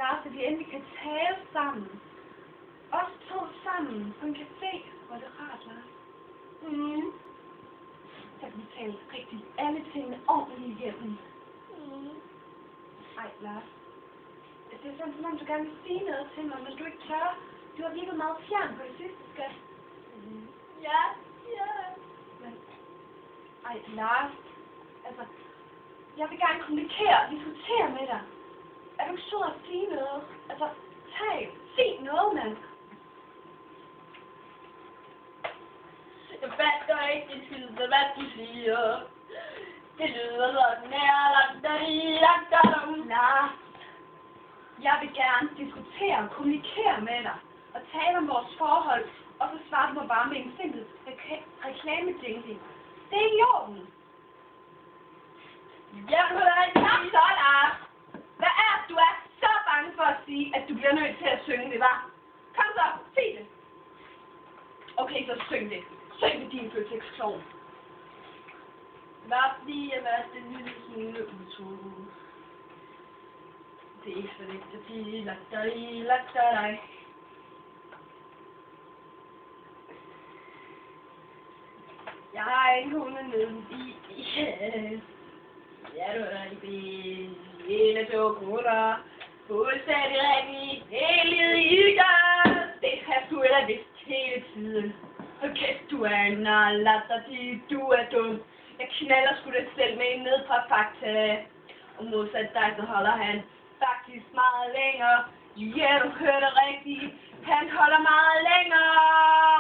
Lars, at vi endelig kan tale sammen. Os to sammen på en café. Hvor er det rart, Lars. Så kan vi tale rigtig alle tingene ordentligt igennem. Ej, Lars. Det er sådan, som om du gerne vil sige noget til mig, men du ikke tør. Du har virket meget fjern på det sidste, skat. Ja. Men, ej, Lars. Altså, jeg vil gerne kommunikere og diskutere med dig. Er du ikke sød at sige noget? Altså, sig noget, mand. Jeg fatter ikke det skide, hvad du siger. Det lyder sådan her. Lars, jeg vil gerne diskutere og kommunikere med dig. Og tale om vores forhold. Og så svarer du mig bare med en simpel reklamejingle. Det er i orden. Jeg hører ikke Så, Lars. Hvad er det, du er så bange for at sige, at du bliver nødt til at synge det, hva'? Kom så, sig det. Okay, så syng det. Syng det, din fødselsklovn. Hvad fordi jeg var en lille smule utro. Det er for det, at de lagter dig. Jeg har en kone nede i ja, du er i bil, hele 2 kroner, fuldstændig rigtig, hele i gang. Det har du ellers vidst hele tiden. Okay, du er en latter, du er dum. Jeg knaller sgu da selv med en ned fra Fakta. Og modsat dig, så holder han faktisk meget længere. Ja, du hørte rigtigt. Han holder meget længere.